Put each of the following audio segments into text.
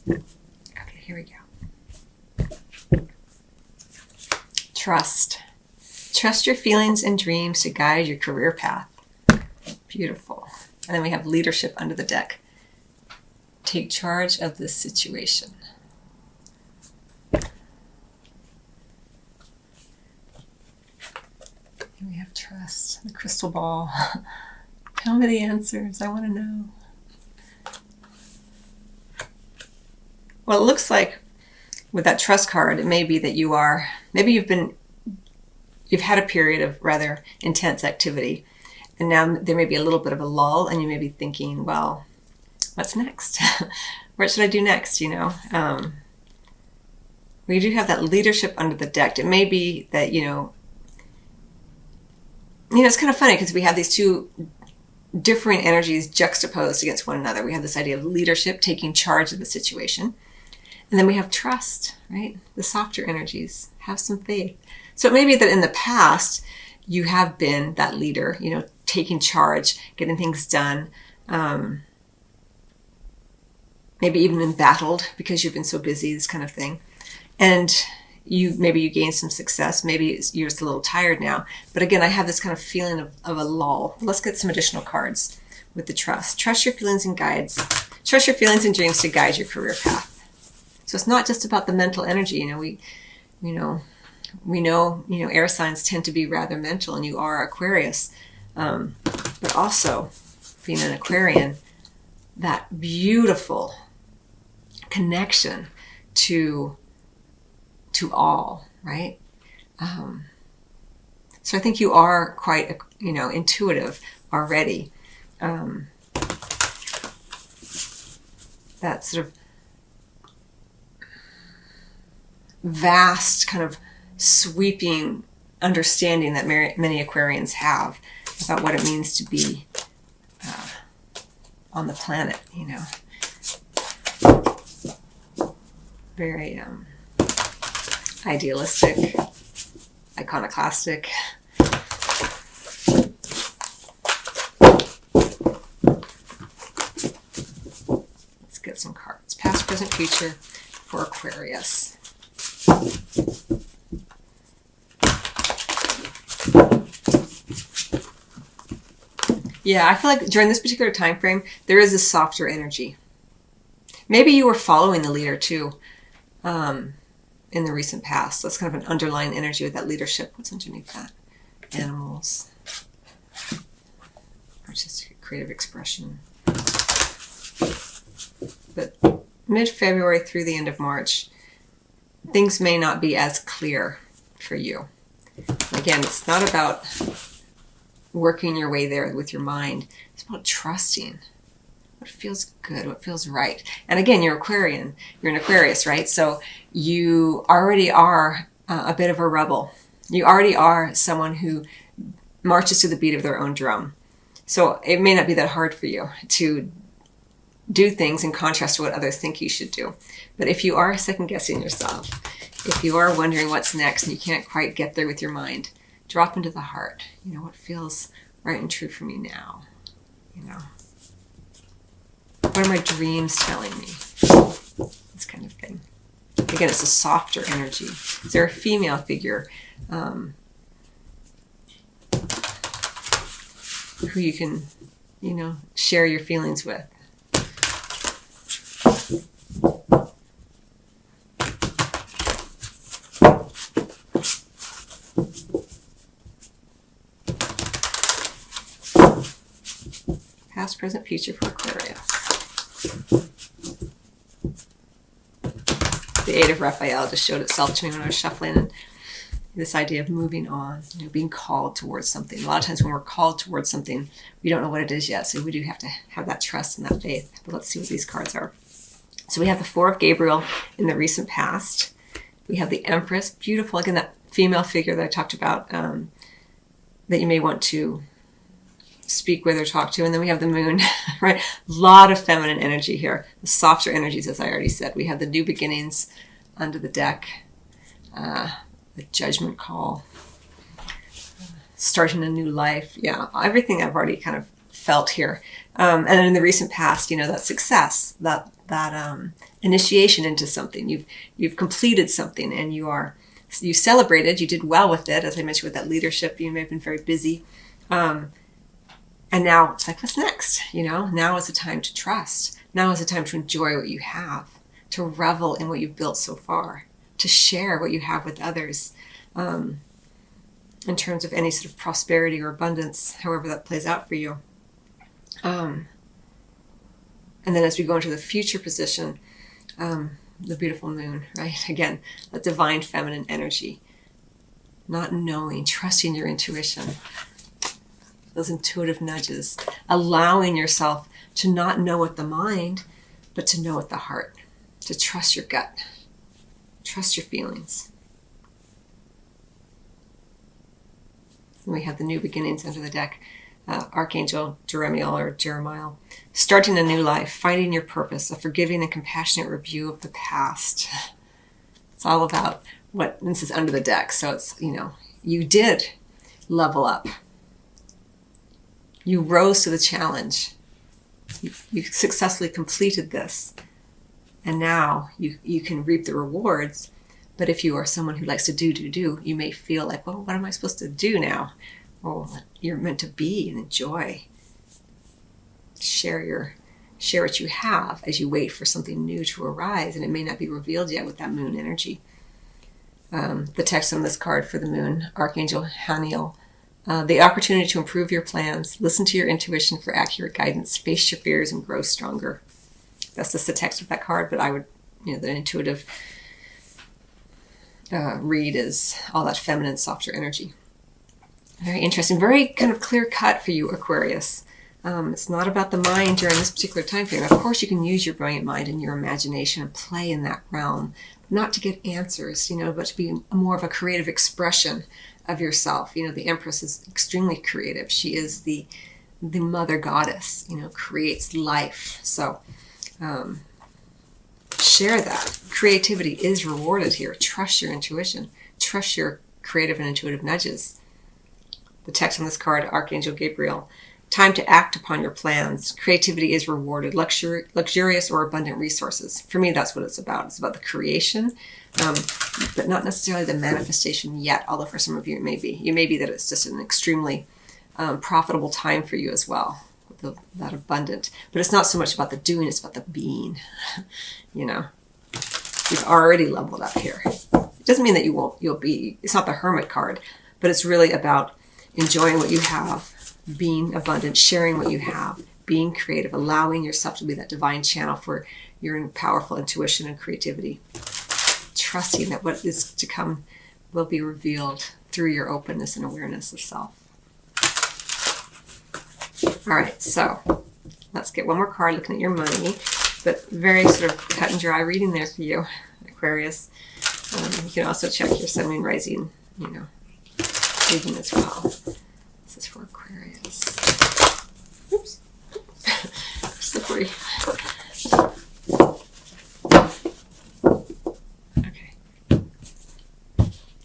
Okay, here we go. Trust. Trust your feelings and dreams to guide your career path. Beautiful. And then we have leadership under the deck. Take charge of this situation. Here we have trust, the crystal ball. Tell me the answers. I want to know. Well, it looks like with that trust card, it may be that maybe you've had a period of rather intense activity, and now there may be a little bit of a lull, and you may be thinking, well, what's next? What should I do next? We do have that leadership under the deck. It may be that, it's kind of funny because we have these two differing energies juxtaposed against one another. We have this idea of leadership, taking charge of the situation. And then we have trust, right? The softer energies. Have some faith. So it may be that in the past, you have been that leader, taking charge, getting things done. Maybe even embattled because you've been so busy, this kind of thing. And maybe you gained some success. Maybe you're just a little tired now. But again, I have this kind of feeling of a lull. Let's get some additional cards with the trust. Trust your feelings and Trust your feelings and dreams to guide your career path. So it's not just about the mental energy. We know air signs tend to be rather mental, and you are Aquarius. But also, being an Aquarian, that beautiful connection to all, right? So I think you are quite, intuitive already. That sort of vast kind of sweeping understanding that many Aquarians have about what it means to be on the planet, very idealistic, iconoclastic. Let's get some cards. Past, present, future for Aquarius. Yeah, I feel like during this particular time frame, there is a softer energy. Maybe you were following the leader too in the recent past. That's kind of an underlying energy with that leadership. What's underneath that? Animals. Artistic, creative expression. But mid-February through the end of March, things may not be as clear for you. Again, it's not about working your way there with your mind. It's about trusting what feels good, what feels right. And again, you're Aquarian. You're an Aquarius, right? So you already are a bit of a rebel. You already are someone who marches to the beat of their own drum. So it may not be that hard for you to do things in contrast to what others think you should do. But if you are second-guessing yourself, if you are wondering what's next and you can't quite get there with your mind, drop into the heart. What feels right and true for me now? What are my dreams telling me? This kind of thing. Again, it's a softer energy. Is there a female figure who you can, share your feelings with? Past, present, future for Aquarius. The Eight of Raphael just showed itself to me when I was shuffling, and this idea of moving on, being called towards something. A lot of times when we're called towards something, we don't know what it is yet, so we do have to have that trust and that faith. But let's see what these cards are. So we have the Four of Gabriel in the recent past. We have the Empress, beautiful, again, that female figure that I talked about that you may want to speak with or talk to. And then we have the Moon, right? A lot of feminine energy here. The softer energies, as I already said. We have the new beginnings under the deck, the judgment call, starting a new life. Yeah, everything I've already kind of felt here. And in the recent past, that success, that initiation into something. You've completed something, and you celebrated. You did well with it, as I mentioned with that leadership. You may have been very busy, and now it's like, what's next? Now is the time to trust. Now is the time to enjoy what you have, to revel in what you've built so far, to share what you have with others. In terms of any sort of prosperity or abundance, however that plays out for you. And then as we go into the future position, the beautiful moon, right? Again, that divine feminine energy, not knowing, trusting your intuition, those intuitive nudges, allowing yourself to not know with the mind, but to know with the heart, to trust your gut, trust your feelings. And we have the new beginnings under the deck. Archangel Jeremiel or Jeremiel, starting a new life, finding your purpose, a forgiving and compassionate review of the past. It's all about this is under the deck. So it's, you did level up. You rose to the challenge. You successfully completed this. And now you can reap the rewards. But if you are someone who likes to do, you may feel like, well, what am I supposed to do now? Well, you're meant to be and enjoy. Share what you have as you wait for something new to arise, and it may not be revealed yet with that moon energy. The text on this card for the moon, Archangel Haniel, the opportunity to improve your plans, listen to your intuition for accurate guidance, face your fears, and grow stronger. That's just the text of that card, but I would, the intuitive read is all that feminine, softer energy. Very interesting, very kind of clear cut for you, Aquarius. It's not about the mind during this particular time frame. Of course, you can use your brilliant mind and your imagination and play in that realm, not to get answers, but to be more of a creative expression of yourself. The Empress is extremely creative. She is the mother goddess, creates life. So share that. Creativity is rewarded here. Trust your intuition. Trust your creative and intuitive nudges. The text on this card, Archangel Gabriel, time to act upon your plans. Creativity is rewarded. Luxurious or abundant resources. For me, that's what it's about. It's about the creation, but not necessarily the manifestation yet, although for some of you it may be. You may be that it's just an extremely profitable time for you as well, that abundant. But it's not so much about the doing, it's about the being. You've already leveled up here. It doesn't mean that you'll be, it's not the Hermit card, but it's really about enjoying what you have, being abundant, sharing what you have, being creative, allowing yourself to be that divine channel for your powerful intuition and creativity. Trusting that what is to come will be revealed through your openness and awareness of self. All right, so let's get one more card looking at your money, but very sort of cut and dry reading there for you, Aquarius. You can also check your sun, moon, rising, reading as well. This is for Aquarius. Oops. Slippery. Okay.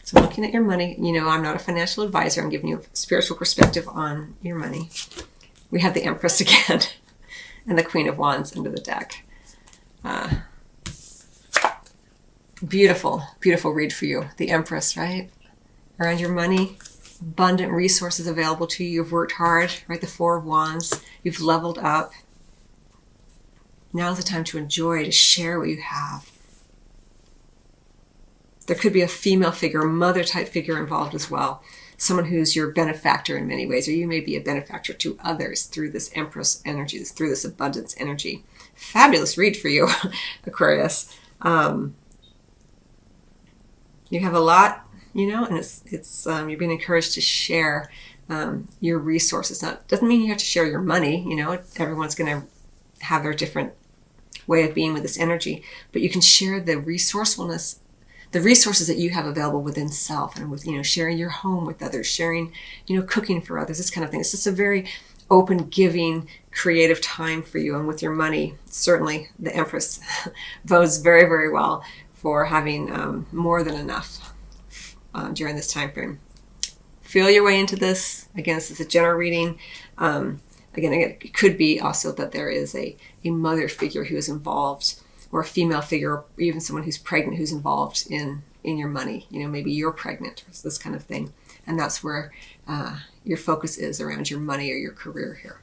So looking at your money, I'm not a financial advisor. I'm giving you a spiritual perspective on your money. We have the Empress again and the Queen of Wands under the deck. Beautiful, beautiful read for you. The Empress, right? Around your money, abundant resources available to you. You've worked hard, right? The Four of Wands. You've leveled up. Now's the time to enjoy, to share what you have. There could be a female figure, a mother type figure involved as well. Someone who's your benefactor in many ways, or you may be a benefactor to others through this Empress energy, through this abundance energy. Fabulous read for you, Aquarius. You have a lot, and it's you're being encouraged to share your resources. Now, it doesn't mean you have to share your money. Everyone's going to have their different way of being with this energy, but you can share the resourcefulness, the resources that you have available within self, and with sharing your home with others, sharing cooking for others, this kind of thing. It's just a very open, giving, creative time for you. And with your money, certainly the Empress bodes very, very well for having more than enough during this time frame. Feel your way into this. Again, this is a general reading. Again, it could be also that there is a mother figure who is involved or a female figure, or even someone who's pregnant who's involved in your money. Maybe you're pregnant or this kind of thing. And that's where your focus is around your money or your career here.